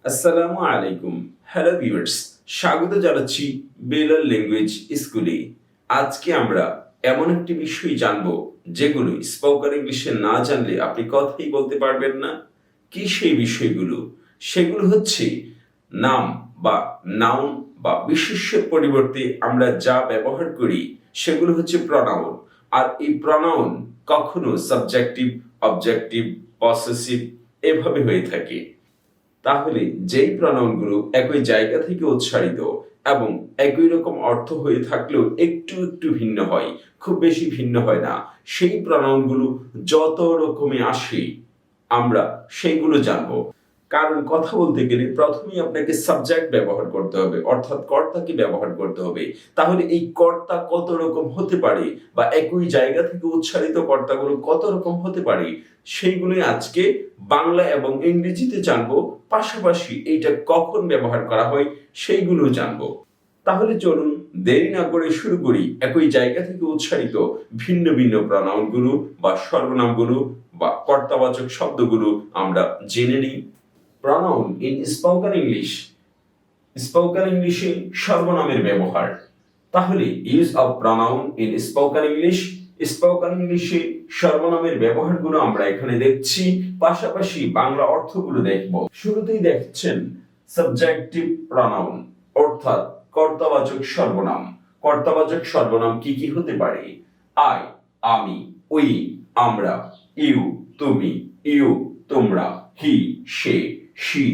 আসসালামু আলাইকুম। Hello viewers, স্বাগত জানাচ্ছি বেলাল ল্যাঙ্গুয়েজ স্কুলে। আজকে আমরা এমন একটি বিষয় জানব যেগুলো স্পোকেন ইংলিশে না জানলে আপনি কথাই বলতে পারবেন না। কি সেই বিষয়গুলো? সেগুলো হচ্ছে নাম বা নাউন বা বিশেষ্যের পরিবর্তে আমরা যা ব্যবহার করি সেগুলো হচ্ছে প্রনাউন। আর এই প্রনাউন কখনো সাবজেক্টিভ, অবজেক্টিভ, পসেসিভ এভাবে হয়ে থাকে। তাহলে যেই প্রনাউনগুলো একই জায়গা থেকে উচ্চারিত এবং একই রকম অর্থ হয়ে থাকলেও একটু একটু ভিন্ন হয়, খুব বেশি ভিন্ন হয় না, সেই প্রনাউনগুলো যত রকমে আসে আমরা সেইগুলো জানবো। কারণ কথা বলতে গেলে প্রথমেই আপনাকে সাবজেক্ট ব্যবহার করতে হবে, অর্থাৎ কর্তাকে ব্যবহার করতে হবে। তাহলে এই কর্তা কত রকম হতে পারে বা একই জায়গা থেকে উচ্চারিত কর্তাগুলো কত রকম হতে পারে সেইগুলোই আজকে বাংলা এবং ইংরেজিতে জানবো, পাশাপাশি এইটা কখন ব্যবহার করা হয় সেইগুলো জানবো। তাহলে চলুন দেরি না করে শুরু করি একই জায়গা থেকে উচ্চারিত ভিন্ন ভিন্ন প্রনাউনগুলো বা সর্বনামগুলো বা কর্তাবাচক শব্দগুলো আমরা জেনে নিই। Pronoun in spoken English. Spoken ইংলিশে সর্বনামের ব্যবহার। তাহলে use of pronoun in spoken English. Spoken ইংলিশে সর্বনামের ব্যবহারগুলো আমরা এখানে দেখছি, পাশাপাশি বাংলা অর্থগুলো দেখব। শুরুতেই দেখছেন সাবজেক্টিভ প্রনাউন, অর্থাৎ কর্তাবাচক সর্বনাম। কর্তাবাচক সর্বনাম কি কি হতে পারে? আই, আমি, উই, আমরা, ইউ, তুমি, ইউ, তোমরা, হি, সে, শি,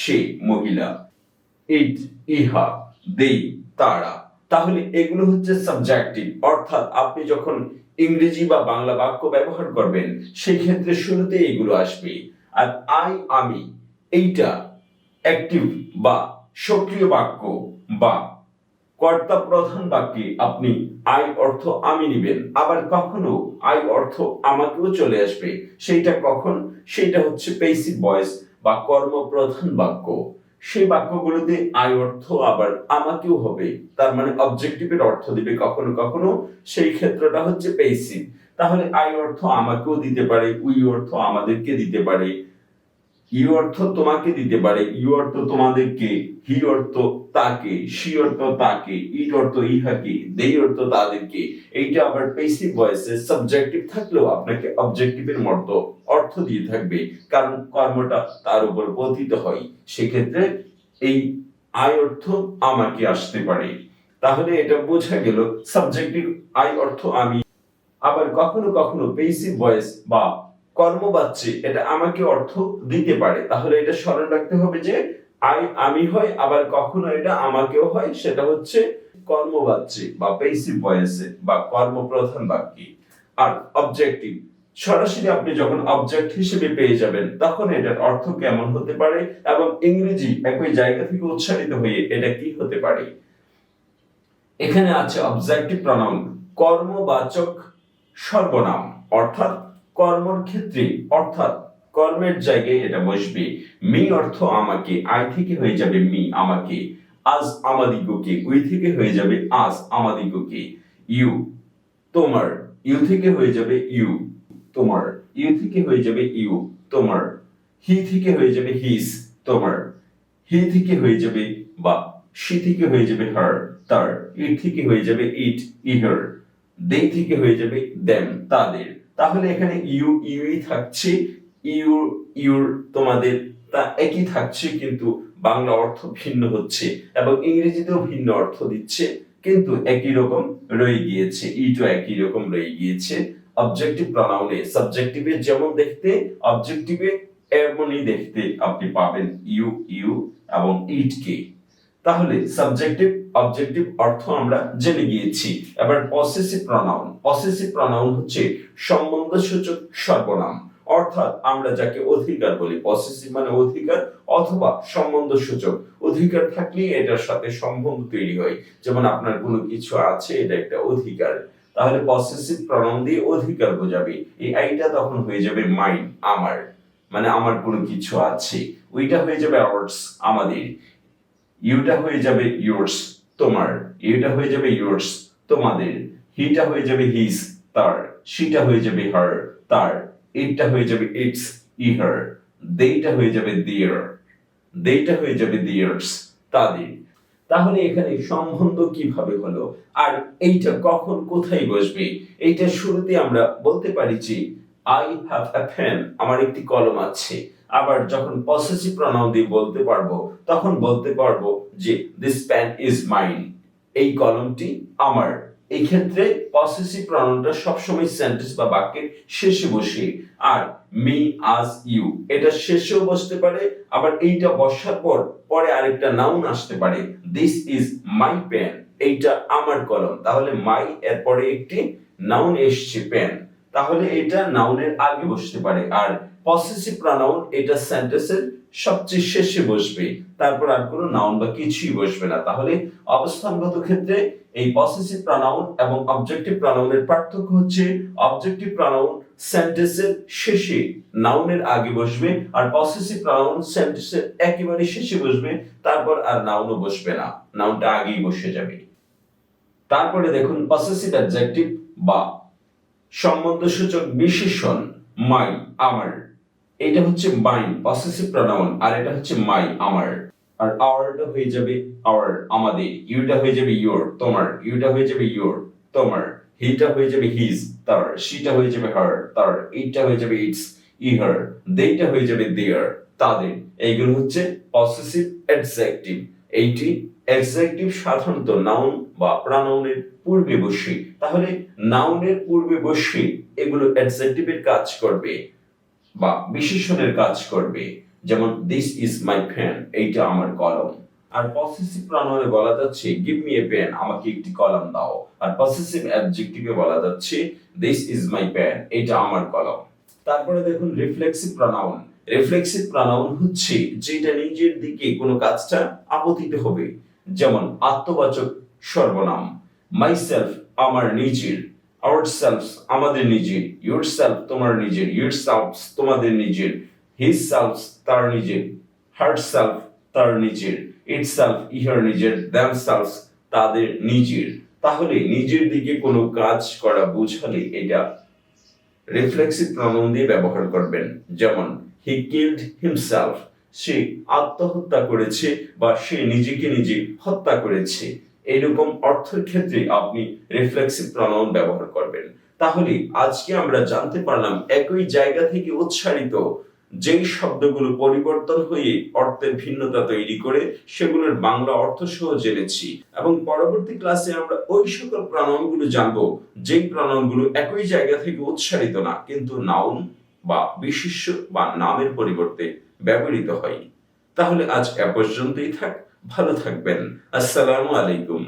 সে মহিলা, ইট, ইহা, দে, তারা। তাহলে এগুলো হচ্ছে সাবজেক্টিভ, অর্থাৎ আপনি যখন ইংরেজি বা বাংলা বাক্য ব্যবহার করবেন সেই ক্ষেত্রে শুরুতে এগুলো আসবে। আর আই, আমি, এইটা অ্যাক্টিভ বা সক্রিয় বাক্য বা কর্তা প্রধান বাক্যে আপনি আই অর্থ আমি নিবেন, আবার কখনো আই অর্থ আমাকেও চলে আসবে। সেইটা কখন? সেটা হচ্ছে প্যাসিভ ভয়েস বা কর্মপ্রধান বাক্য। সেই বাক্যগুলোতে আই অর্থ আবার আমাকেও হবে, তার মানে অবজেক্টিভের অর্থ দিবে কখনো কখনো, সেই ক্ষেত্রটা হচ্ছে প্যাসিভ। তাহলে আই অর্থ আমাকেও দিতে পারে, উই অর্থ আমাদেরকে দিতে পারে, ইউ অর্থ তোমাকে দিতে পারে, ইউ অর্থ তোমাদেরকে, হি অর্থ তাকে, শি অর্থ তাকে, ইট অর্থ ইহাকে, দে অর্থ তাদেরকে। এইটা আবার প্যাসিভ ভয়েসে সাবজেক্টিভ থাকলেও আপনাকে অবজেক্টিভের মতো অর্থ দিয়ে থাকবে, কারণ কর্মটা তার উপর পতিত হয়। সেক্ষেত্রে এই আই অর্থ আমাকে আসতে পারে। তাহলে এটা বোঝা গেল সাবজেক্টিভ আই অর্থ আমি। আবার কখনো কখনো প্যাসিভ ভয়েস বা কর্মবাচ্যে এটা আমাকে অর্থ দিতে পারে। তাহলে এটা স্মরণ রাখতে হবে যে আই আমি হয়, আবার কখনো এটা আমাকেও হয়, সেটা হচ্ছে কর্মবাচ্যে বা প্যাসিভ ভয়েসে বা কর্মপ্রধান বাক্যে। আর অবজেক্টিভ সরাসরি আপনি যখন অবজেক্ট হিসেবে পেয়ে যাবেন তখন এটার অর্থ কেমন হতে পারে এবং ইংরেজি একই জায়গা থেকে উচ্চারিত হয়ে এটা কি হতে পারে। এখানে আছে অবজেক্টিভ প্রনাউন, কর্মবাচক সর্বনাম, অর্থাৎ কর্মের ক্ষেত্রে, অর্থাৎ কর্মের জায়গায় এটা বসবে। মি অর্থ আমাকে, আই থেকে হয়ে যাবে মি আমাকে, আজ আমাদিগকে, উই থেকে হয়ে যাবে আজ আমাদিগকে, ইউ তোমার, ইউ থেকে হয়ে যাবে ইউ তোমার, ইউ থেকে হয়ে যাবে ইউ তোমার, হি থেকে হয়ে যাবে হিজ তোমার, হি থেকে হয়ে যাবে বা শি থেকে হয়ে যাবে হার তার, ইট থেকে হয়ে যাবে ইট ইহার, দে থেকে হয়ে যাবে দেম তাদের। তাহলে এখানে ইউ ইউই থাকছে, ইউ ইউর তোমাদের, তা একই থাকছে, কিন্তু বাংলা অর্থ ভিন্ন হচ্ছে এবং ইংরেজিতেও ভিন্ন অর্থ দিচ্ছে, কিন্তু একই রকম রয়ে গিয়েছে, ইটও একই রকম রয়ে গিয়েছে। অবজেক্টিভ প্রনাউনে সাবজেক্টিভে যেমন দেখতে অবজেক্টিভে এমনই দেখতে আপনি পাবেন ইউ ইউ এবং ইট কে। তাহলে সাবজেক্টিভ অবজেক্টিভ অর্থ আমরা জেনে গিয়েছি। এবার পসেসিভ প্রনাউন। পসেসিভ প্রনাউন হচ্ছে সম্বন্ধসূচক সর্বনাম, অর্থাৎ আমরা যাকে অধিকার বলি। পসেসিভ মানে অধিকার অথবা সম্বন্ধসূচক, অধিকার থাকলে এটার সাথে সম্বন্ধ তৈরি হয়। যেমন আপনার কোনো কিছু আছে, এটা একটা অধিকার, তাহলে পসেসিভ প্রনাউন দিয়ে অধিকার বোঝাবে। এই আইটা তখন হয়ে যাবে মাইন আমার, মানে আমার কোনো কিছু আছে। ওইটা হয়ে যাবে আওয়ার্স আমাদের, ইউটা হয়ে যাবে ইয়োর্স তোমার, ইউটা হয়ে যাবে ইয়োর্স তোমাদের, হিটা হয়ে যাবে হিজ তার, শিটা হয়ে যাবে হার তার, ইটটা হয়ে যাবে ইটস ইহার, দেইটা হয়ে যাবে দেয়ার। দেইটা হয়ে যাবে দেয়ার্স, তাদের। তাহলে এখানে সম্বন্ধ কিভাবে হলো আর এইটা কখন কোথায় বসবে, এইটা শুরুতে আমরা বলতে পারি যে আই হ্যাভ আ পেন, আমার একটি কলম আছে। আবার যখন পসেসিভ প্রনাউন দিয়ে বলতে পারবো তখন বলতে পারবো যে দিস পেন ইজ মাইন, এই কলমটি আমার। এই ক্ষেত্রে পসেসিভ প্রনাউনটা সবসময় সেন্টেন্স বা বাক্যের শেষে বসে। আর মি, আস, ইউ এটা শেষেও বসতে পারে, আবার এইটা বসার পর পরে আরেকটা নাউন আসতে পারে। দিস ইজ মাই পেন, এইটা আমার কলম। তাহলে মাই এর পরে একটি নাউন এসছে পেন, তাহলে এটা নাউনের আগে বসতে পারে। আর পসেসিভ প্রনাউন এটা সেন্টেন্সের সবচেয়ে শেষে বসবে, তারপর আর কোনো নাউন বা কিছুই বসবে না। তাহলে অবস্থানগত ক্ষেত্রে এই পসেসিভ প্রনাউন এবং অবজেক্টিভ প্রনাউনের পার্থক্য হচ্ছে অবজেক্টিভ প্রনাউন সেন্টেন্সের শেষে নাউনের আগে বসবে, আর পসেসিভ প্রনাউন সেন্টেন্সের একেবারে শেষে বসবে, তারপর আর নাউনও বসবে না, নাউনটা আগেই বসে যাবে। তারপরে দেখুন পসেসিভ অ্যাডজেক্টিভ বা সম্বন্ধসূচক বিশেষণ মাই, আমার। এটা হচ্ছে মাইন পসেসিভ প্রনাউন, আর এটা হচ্ছে মাই, আমার। আর আওয়ারটা হয়ে যাবে আওয়ার, আমাদের। ইউটা হয়ে যাবে ইয়োর, তোমার। ইউটা হয়ে যাবে ইয়োর, তোমার। হিটা হয়ে যাবে হিজ, তার। শিটা হয়ে যাবে হার, তার। ইটটা হয়ে যাবে ইটস, ইহার। দেইটা হয়ে যাবে দেয়ার, তাদের। এইগুলো হচ্ছে পসেসিভ অ্যাডজেক্টিভ। এইটি অ্যাডজেক্টিভ সাধারণত নাউন বা প্রনাউনের পূর্বে বসে। তাহলে নাউনের পূর্বে বসে এগুলো অ্যাডজেক্টিভের কাজ করবে বা বিশেষণের কাজ করবে। যেমন দিস ইজ মাই পেন, এইটা আমার কলম। আর পসেসিভ প্রনাউনে বলা যাচ্ছে গিভ মি এ পেন, আমাকে একটি কলম দাও। আর পসেসিভ অ্যাডজেক্টিভে বলা যাচ্ছে দিস ইজ মাই পেন, এটা আমার কলম। তারপরে দেখুন রিফ্লেক্সিভ প্রনাউন। রিফ্লেক্সিভ প্রনাউন হচ্ছে যেটা নিজের দিকে কোনো কাজটা আপতিত হবে। যেমন আত্মবাচক সর্বনাম, মাইসেলফ আমার নিজের, ourselves আমাদের নিজের, yourself তোমার নিজের, yourselves তোমাদের নিজের, himself তার নিজের, herself তার নিজের, itself ইহার নিজের, themselves তাদের নিজের। তাহলে নিজের দিকে কোনো কাজ করা বোঝালে এটা রিফ্লেক্সিভ প্রনাউন দিয়ে ব্যবহার করবেন। যেমন he killed himself, সে আত্মহত্যা করেছে বা সে নিজেকে নিজে হত্যা করেছে। এইরকম অর্থের ক্ষেত্রে আপনি রিফ্লেক্সিভ প্রনাউন ব্যবহার করবেন। তাহলে আজকে আমরা জানতে পারলাম একই জায়গা থেকে উচ্চারিত যেই শব্দগুলো পরিবর্তন হয়ে অর্থের ভিন্নতা তৈরি করে সেগুলোর বাংলা অর্থ সহ জেনেছি, এবং পরবর্তী ক্লাসে আমরা ওই সকল প্রনাউনগুলো জানবো যেই প্রনাউনগুলো একই জায়গা থেকে উচ্চারিত না, কিন্তু নাউন বা বিশেষ্য বা নামের পরিবর্তে ব্যবহৃত হয়। তাহলে আজ এ পর্যন্তই থাক, ভালো থাকবেন। আসসালামু আলাইকুম।